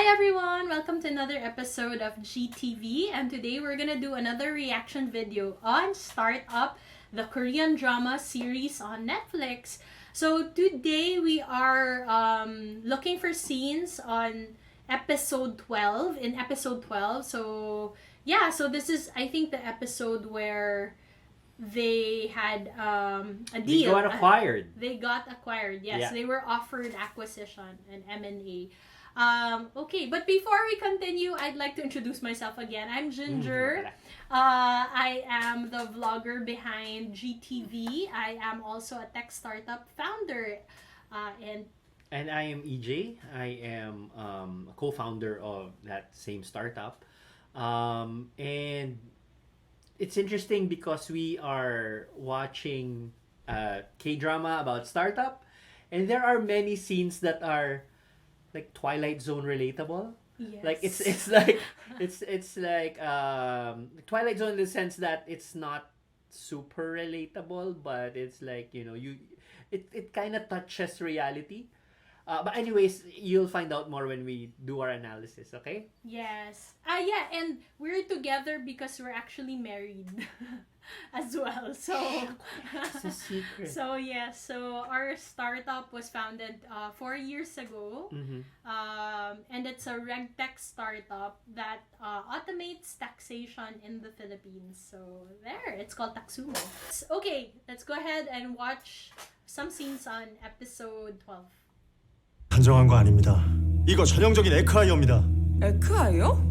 everyone! Welcome to another episode of GTV, and today we're gonna do another reaction video on Startup, the Korean drama series on Netflix. So today we are looking for scenes on episode 12, So yeah, so this is, I think, the episode where they had a deal. They got acquired. They got acquired, yes. Yeah. They were offered acquisition, an M&A. Okay, but before we continue, I'd like to introduce myself again. I'm Ginger. I am the vlogger behind GTV. I am also a tech startup founder. And I am EJ. I am a co-founder of that same startup. And it's interesting because we are watching K-drama about startup, and there are many scenes that are like Twilight Zone relatable. Yes. Like it's like it's like Twilight Zone in the sense that it's not super relatable, but it's like, you know, it kind of touches reality. But anyways, you'll find out more when we do our analysis, okay? Yes. Yeah, and we're together because we're actually married as well. So It's a secret. so yeah, so our startup was founded 4 years ago. Mm-hmm. And it's a regtech startup that automates taxation in the Philippines. So there, it's called Taxumo. Okay, let's go ahead and watch some scenes on episode 12. 단정한 거 아닙니다. 이거 전형적인 에크하이어입니다. 에크하이어?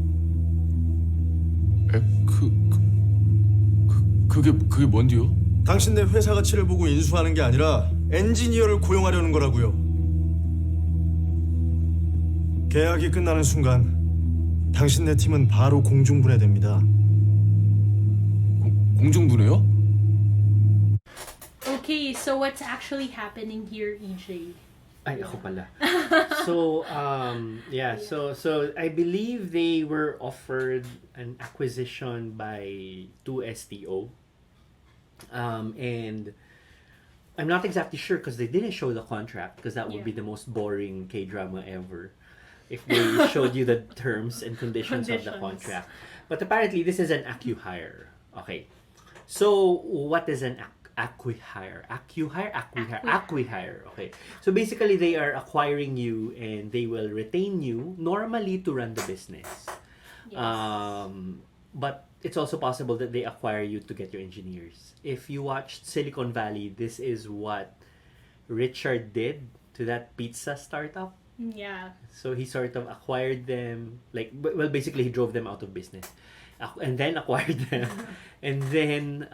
그게 뭔데요? 당신네 회사 가치를 보고 인수하는 게 아니라 엔지니어를 고용하려는 거라고요. 계약이 끝나는 순간 당신네 팀은 바로 공중분해됩니다. 공중분해요? Okay, so what's actually happening here, EJ? Ay, ako pala. So, so I believe they were offered an acquisition by 2STO. And I'm not exactly sure because they didn't show the contract, because that would be the most boring K-drama ever if they showed you the terms and conditions of the contract. But apparently this is an acquihire. Okay. So what is an acquihire? Acquihire. Okay. So basically they are acquiring you and they will retain you normally to run the business. Yes. But it's also possible that they acquire you to get your engineers. If you watched Silicon Valley, this is what Richard did to that pizza startup. Yeah. So he sort of acquired them, like, well, basically he drove them out of business, and then acquired them, and then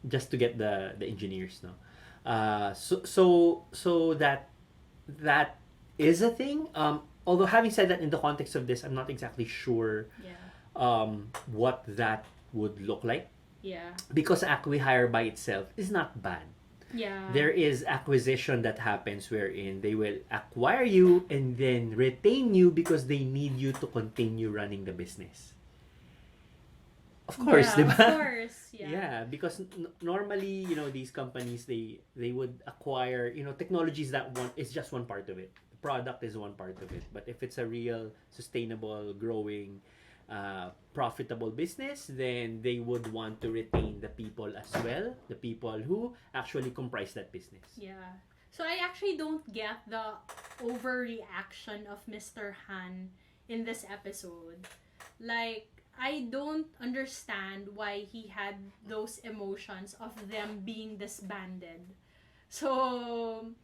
just to get the engineers, no. So that is a thing. Although having said that, in the context of this, I'm not exactly sure what that would look like. Yeah. Because acquihire by itself is not bad. Yeah. There is acquisition that happens wherein they will acquire you and then retain you because they need you to continue running the business. Of course, yeah, diba? Of course, yeah. Yeah, because normally, you know, these companies, they would acquire, you know, technologies that is just one part of it. The product is one part of it. But if it's a real sustainable, growing, profitable business, then they would want to retain the people as well, the people who actually comprise that business. Yeah. So I actually don't get the overreaction of Mr. Han in this episode. Like, I don't understand why he had those emotions of them being disbanded. So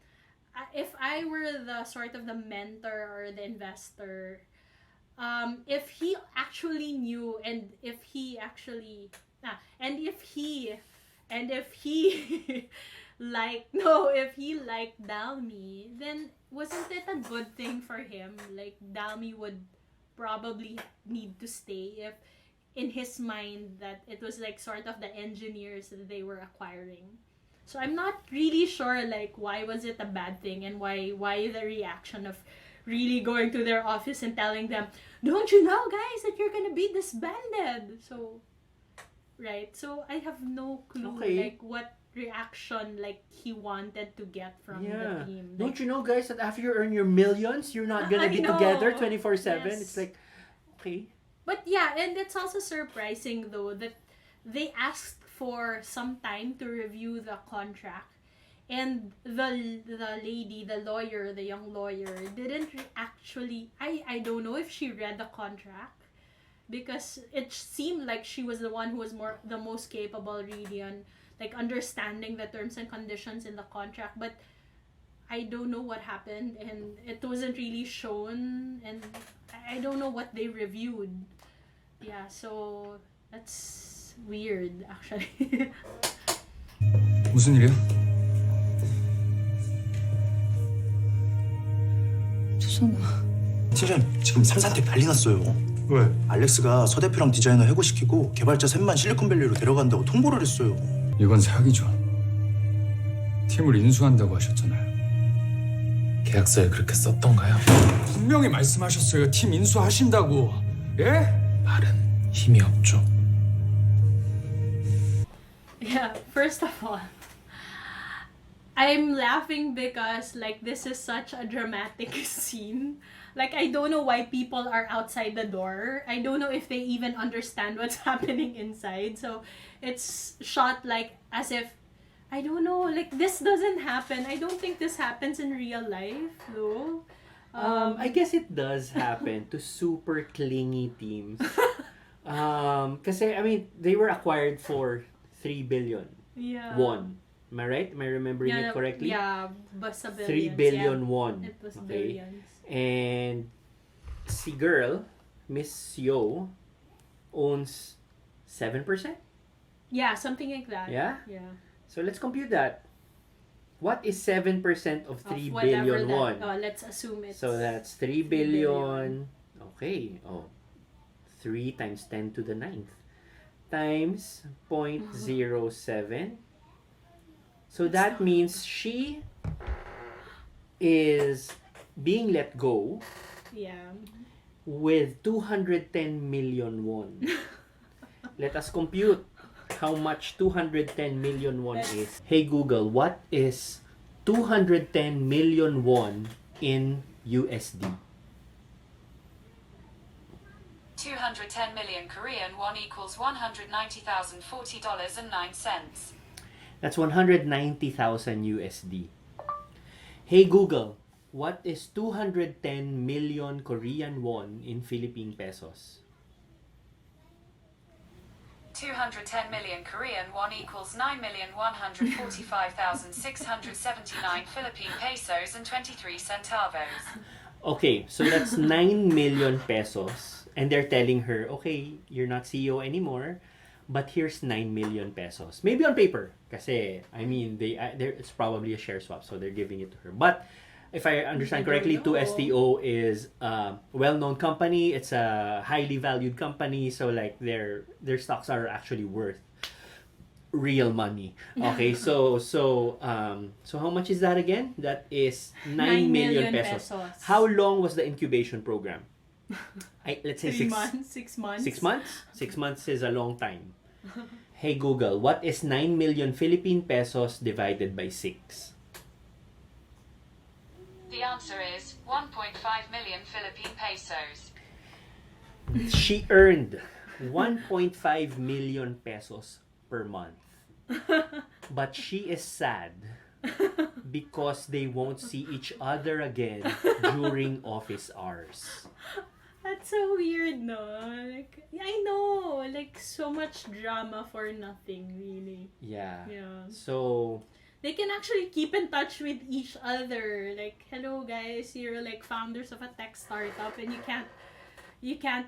if I were the sort of the mentor or the investor, if he actually knew, and if he liked Dalmi, then wasn't it a good thing for him? Like, Dalmi would probably need to stay if in his mind that it was like sort of the engineers that they were acquiring. So I'm not really sure, like, why was it a bad thing, and why the reaction of really going to their office and telling them, don't you know, guys, that you're gonna be disbanded? So right, so I have no clue, Okay. like, what reaction like he wanted to get from the team. Don't you know, guys, that after you earn your millions, you're not gonna be together 24/7? Yes. It's like, okay. But yeah, and it's also surprising though that they asked for some time to review the contract, and the lady, the lawyer, the young lawyer, didn't actually. I don't know if she read the contract, because it seemed like she was the one who was the most capable really on like understanding the terms and conditions in the contract, but I don't know what happened, and it wasn't really shown, and I don't know what they reviewed. Yeah, so that's weird actually. 무슨 일이야? 조선아. 팀장님, 지금 삼산테 난리 났어요. 왜? 알렉스가 서 대표랑 디자이너 해고시키고 개발자 셋만 실리콘밸리로 데려간다고 통보를 했어요. 이건 사기죠. 팀을 인수한다고 하셨잖아요. 계약서에 그렇게 썼던가요? 분명히 말씀하셨어요. 팀 인수하신다고. 예? 말은 힘이 없죠. Yeah, first of all, I'm laughing because like this is such a dramatic scene. Like I don't know why people are outside the door. I don't know if they even understand what's happening inside. So it's shot like as if, I don't know, like this doesn't happen. I don't think this happens in real life though. I guess it does happen to super clingy teams. Kasi, I mean, they were acquired for 3 billion Yeah. won. Am I right? Am I remembering it correctly? Yeah, basta 3 billions. billion Yeah. won. It was Okay. billions. And si girl, Miss Yo, owns 7%? Yeah, something like that. Yeah? Yeah. So let's compute that. What is 7% of 3 Of whatever billion that, won? let's assume it's... So that's 3 billion. Okay. Oh. 3 times 10 to the 9th. Times 0.07. So that means she is being let go Yeah. with 210 million won. Let us compute how much 210 million won is. Hey Google, what is 210 million won in USD? 210 million Korean won equals $190,040.09. That's 190,000 USD. Hey Google, what is 210 million Korean won in Philippine pesos? 210 million Korean won equals 9,145,679 Philippine pesos and 23 centavos. Okay, so that's 9 million pesos. And they're telling her, okay, you're not CEO anymore, but here's 9 million pesos. Maybe on paper, kasi, I mean, it's probably a share swap, so they're giving it to her. But if I understand correctly, 2STO is a well-known company. It's a highly valued company, so like their stocks are actually worth real money. Okay, so how much is that again? That is 9 million pesos. How long was the incubation program? Let's say 6 months. 6 months. 6 months? 6 months is a long time. Hey Google, what is 9 million Philippine pesos divided by 6? The answer is 1.5 million Philippine pesos. She earned 1.5 million pesos per month. But she is sad because they won't see each other again during office hours. That's so weird, no? Like, I know, like so much drama for nothing, really. Yeah. Yeah. So They can actually keep in touch with each other. Like, hello guys, you're like founders of a tech startup, and you can't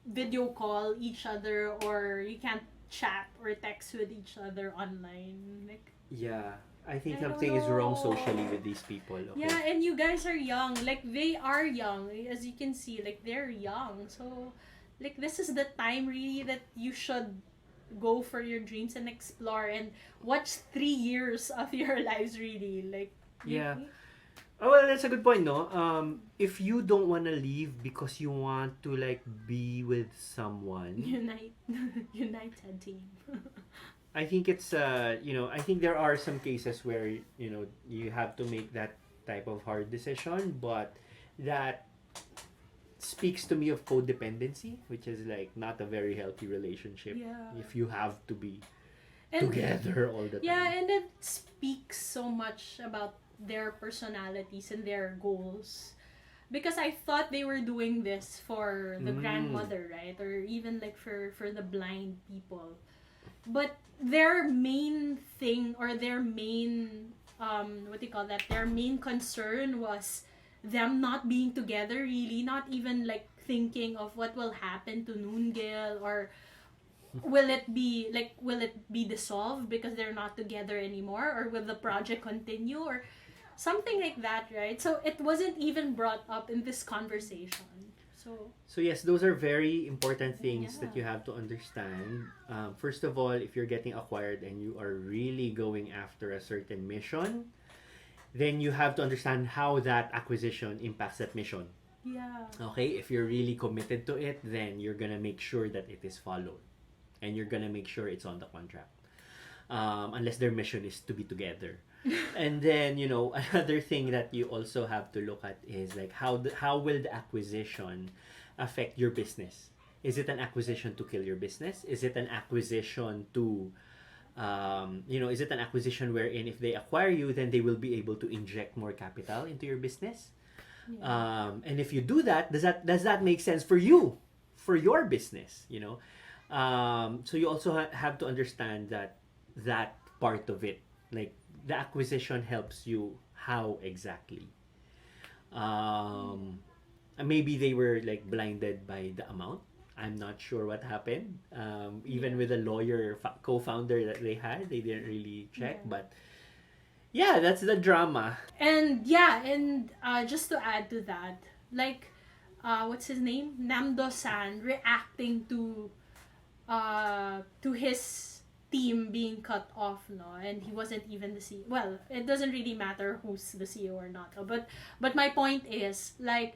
video call each other, or you can't chat or text with each other online. Like, yeah, I think I don't something is wrong know. socially with these people. Okay? yeah, and you guys are young. Like, they are young. As you can see, like, they're young. So, like, this is the time really that you should go for your dreams and explore and watch 3 years of your lives, really. Like, Yeah. Oh, well, that's a good point, no? If you don't want to leave because you want to, like, be with someone, United team. I think it's I think there are some cases where you have to make that type of hard decision, but that speaks to me of codependency, which is like not a very healthy relationship. Yeah. If you have to be And together all the time. yeah, and it speaks so much about their personalities and their goals. Because I thought they were doing this for the grandmother, right? Or even like for the blind people. But their main thing, or their main what do you call that? Their main concern was them not being together, really, not even like thinking of what will happen to Noongil, or will it be dissolved because they're not together anymore, or will the project continue, or something like that, right? So it wasn't even brought up in this conversation. So yes, those are very important things Yeah. that you have to understand. First of all, if you're getting acquired and you are really going after a certain mission, then you have to understand how that acquisition impacts that mission. Yeah. Okay, if you're really committed to it, then you're gonna make sure that it is followed, and you're gonna make sure it's on the contract. Unless their mission is to be together. And then another thing that you also have to look at is like how will the acquisition affect your business? Is it an acquisition to kill your business? Is it an acquisition to is it an acquisition wherein if they acquire you, then they will be able to inject more capital into your business? Yeah. And if you do that, does that make sense for you, for your business? So you also have to understand that part of it, like the acquisition helps you how exactly. Maybe they were like blinded by the amount. I'm not sure what happened. Even with the lawyer co-founder that they had, they didn't really check. Yeah. But yeah, that's the drama. And yeah, and just to add to that, like what's his name? Namdo-san reacting to his team being cut off, no, and he wasn't even the CEO. Well, it doesn't really matter who's the CEO or not, but my point is, like,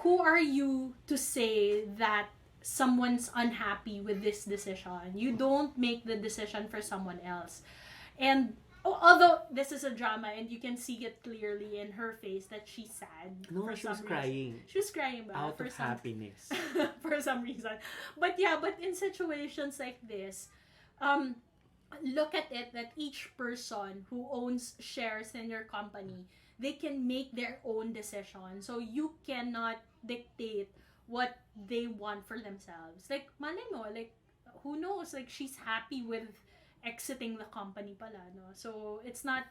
who are you to say that someone's unhappy with this decision? You don't make the decision for someone else. And although this is a drama and you can see it clearly in her face that she's sad. No, for she was some crying. reason. She was crying Out for of some happiness. for some reason. But in situations like this, look at it that each person who owns shares in your company, they can make their own decision. So you cannot dictate what they want for themselves. Like, malay mo, like, who knows? Like, she's happy with exiting the company pala, no? So it's not,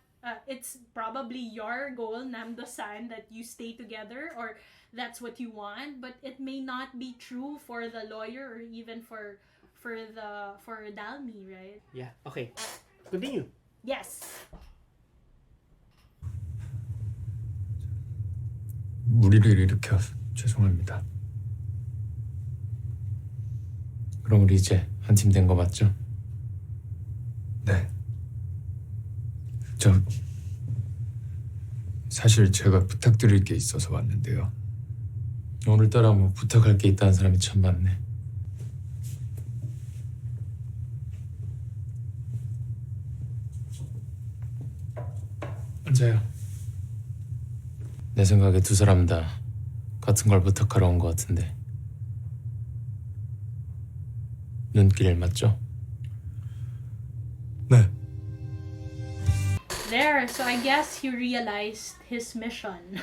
it's probably your goal, Namdo-san, that you stay together, or that's what you want, but it may not be true for the lawyer, or even for Dalmi, right? Yeah. Okay. Continue. Yes. 무리를 일으켜 죄송합니다. 그럼 우리 이제 한 팀 된 거 맞죠? 네. 사실 제가 부탁드릴 게 있어서 왔는데요. 오늘따라 뭐 부탁할 게 있다는 사람이 참 많네. 앉아요. 내 생각에 두 사람 다 같은 걸 부탁하러 온 것 같은데. 눈길 맞죠? 네. There, so I guess he realized his mission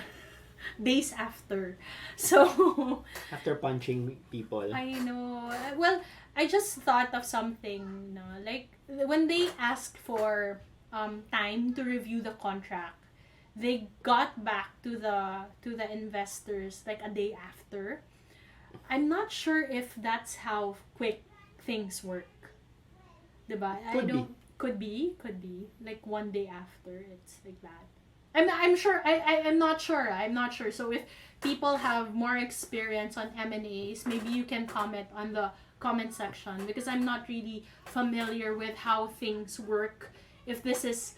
days after. So After punching people. I know. Well, I just thought of something, no? Like when they asked for time to review the contract, they got back to the investors like a day after. I'm not sure if that's how quick things work. Diba? Could be. Like one day after, it's like that. I'm sure. I'm not sure. I'm not sure. So if people have more experience on M&As, maybe you can comment on the comment section, because I'm not really familiar with how things work. If this is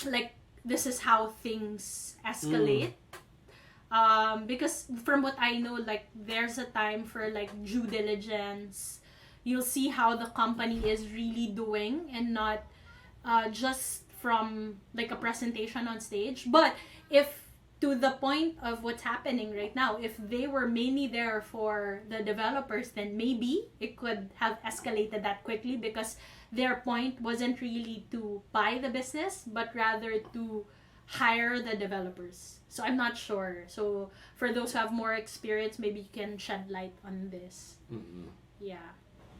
like this is how things escalate. Because from what I know, like there's a time for like due diligence, you'll see how the company is really doing, and not just from like a presentation on stage. But if to the point of what's happening right now, if they were mainly there for the developers, then maybe it could have escalated that quickly, because their point wasn't really to buy the business, but rather to hire the developers. So I'm not sure. So for those who have more experience, maybe you can shed light on this. Yeah.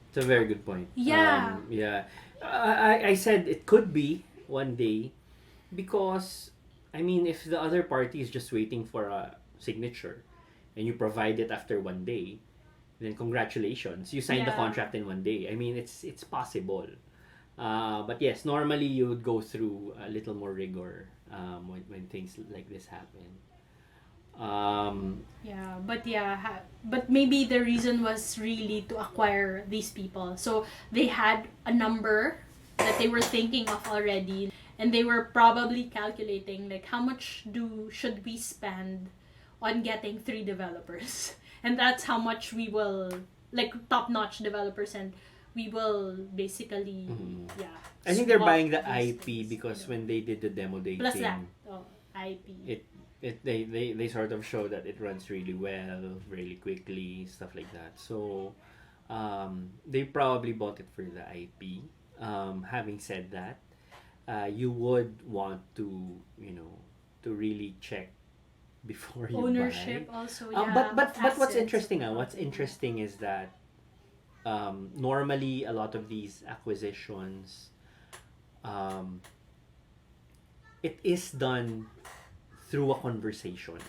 It's a very good point. Yeah. Yeah. I said it could be one day, because I mean, if the other party is just waiting for a signature and you provide it after one day, then congratulations, you signed the Yeah. contract in one day. I mean, it's possible. But yes, normally you would go through a little more rigor when things like this happen. But maybe the reason was really to acquire these people. So they had a number that they were thinking of already, and they were probably calculating like how much should we spend on getting 3 developers, and that's how much we will, like, top-notch developers, and we will basically I think they're swap buying the these IP things, because you know. when they did the demo day Plus thing, that IP. they sort of show that it runs really well, really quickly, stuff like that. So they probably bought it for the IP. Having said that, you would want to, to really check before you Ownership buy. also, But what's assets interesting, of the what's company. interesting is that normally a lot of these acquisitions, it is done through a conversation.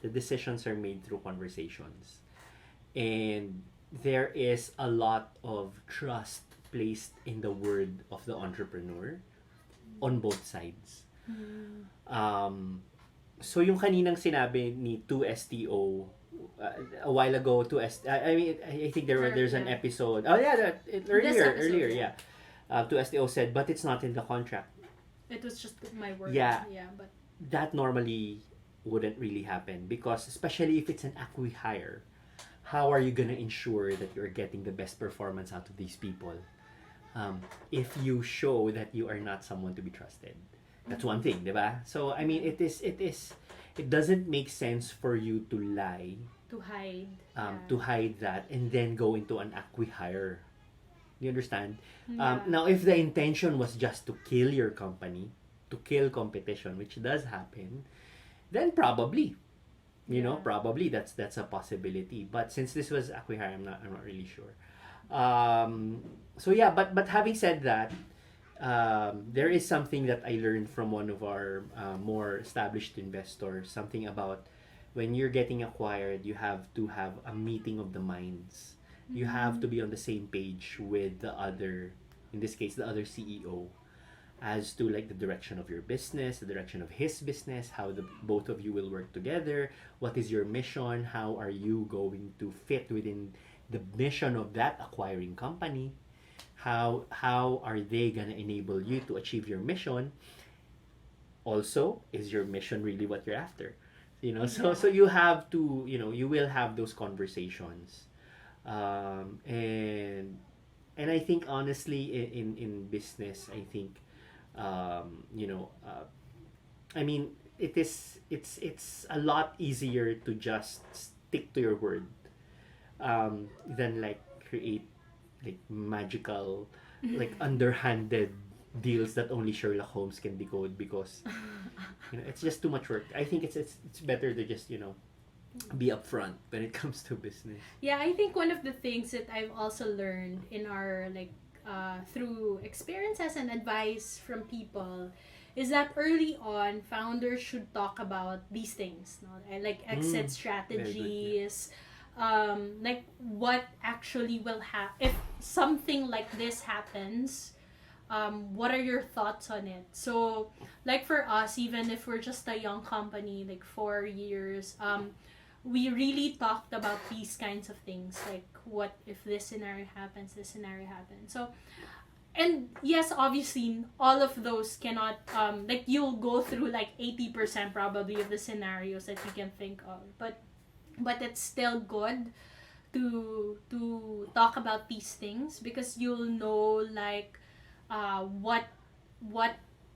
The decisions are made through conversations, and there is a lot of trust placed in the word of the entrepreneur on both sides. So yung kaninang sinabi ni 2STO a while ago, I mean, I think there's an episode. Oh yeah, earlier, yeah. 2STO said, but it's not in the contract. It was just my word. Yeah. But That normally wouldn't really happen, because especially if it's an acquihire, how are you gonna ensure that you're getting the best performance out of these people? If you show that you are not someone to be trusted, that's one thing, diba? So I mean, it doesn't make sense for you to lie, to hide. to hide that, and then go into an acquihire. You understand? Yeah. Now, if the intention was just to kill your company, to kill competition, which does happen, then probably, probably that's a possibility. But since this was acquihire, I'm not really sure. So yeah, but having said that, there is something that I learned from one of our more established investors. Something about when you're getting acquired, you have to have a meeting of the minds. You have to be on the same page with the other, in this case, the other CEO, as to like the direction of your business, the direction of his business, how the both of you will work together, what is your mission, how are you going to fit within the mission of that acquiring company, how are they gonna enable you to achieve your mission. Also, is your mission really what you're after? So you have to, you will have those conversations. And I think honestly in business, I think I mean, it's a lot easier to just stick to your word than like create like magical, like underhanded deals that only Sherlock Holmes can decode, because it's just too much work. I think it's better to just be upfront when it comes to business. Yeah, I think one of the things that I've also learned in our through experiences and advice from people is that early on, founders should talk about these things, no? Like exit strategies, like what actually will happen if something like this happens. What are your thoughts on it? So, like for us, even if we're just a young company, like 4 years, we really talked about these kinds of things, like what if this scenario happens, so, and yes, obviously all of those cannot like you'll go through like 80% probably of the scenarios that you can think of, but it's still good to talk about these things, because you'll know like what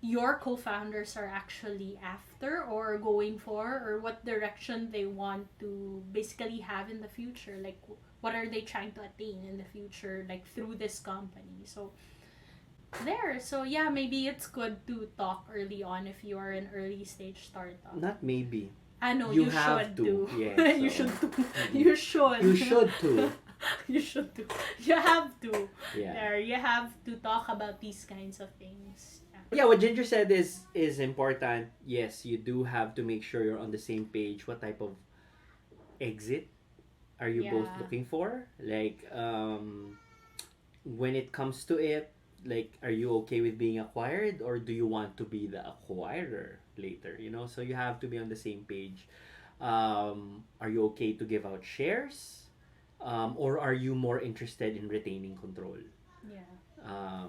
your co-founders are actually after or going for, or what direction they want to basically have in the future, like what are they trying to attain in the future, like through this company. So yeah, maybe it's good to talk early on if you are an early stage startup. Not maybe. I know You you have should to. do. Yeah, You so- should do. Mhm. You should. You should too. You should do. You have to. Yeah. There, you have to talk about these kinds of things. Yeah, what Ginger said is important. Yes, you do have to make sure you're on the same page. What type of exit are you both Yeah. looking for? Like, when it comes to it, like, are you okay with being acquired, or do you want to be the acquirer later? You know, so you have to be on the same page. Are you okay to give out shares, or are you more interested in retaining control? Yeah.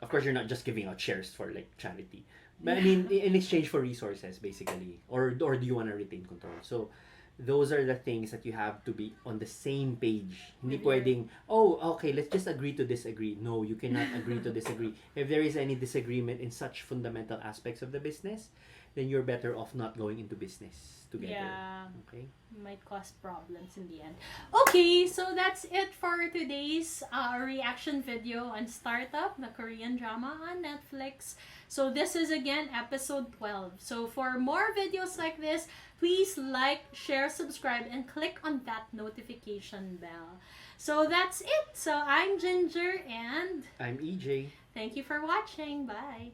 Of course, you're not just giving out shares for like charity, but I mean, in exchange for resources, basically, or do you want to retain control? So, those are the things that you have to be on the same page. Hindi With your- pwedeng, oh, okay, let's just agree to disagree. No, you cannot agree to disagree. If there is any disagreement in such fundamental aspects of the business, then you're better off not going into business together. Yeah. Okay. Might cause problems in the end. Okay, so that's it for today's reaction video on Startup, the Korean drama on Netflix. So this is again episode 12. So for more videos like this, please like, share, subscribe, and click on that notification bell. So that's it. So I'm Ginger, and I'm EJ. thank you for watching. Bye.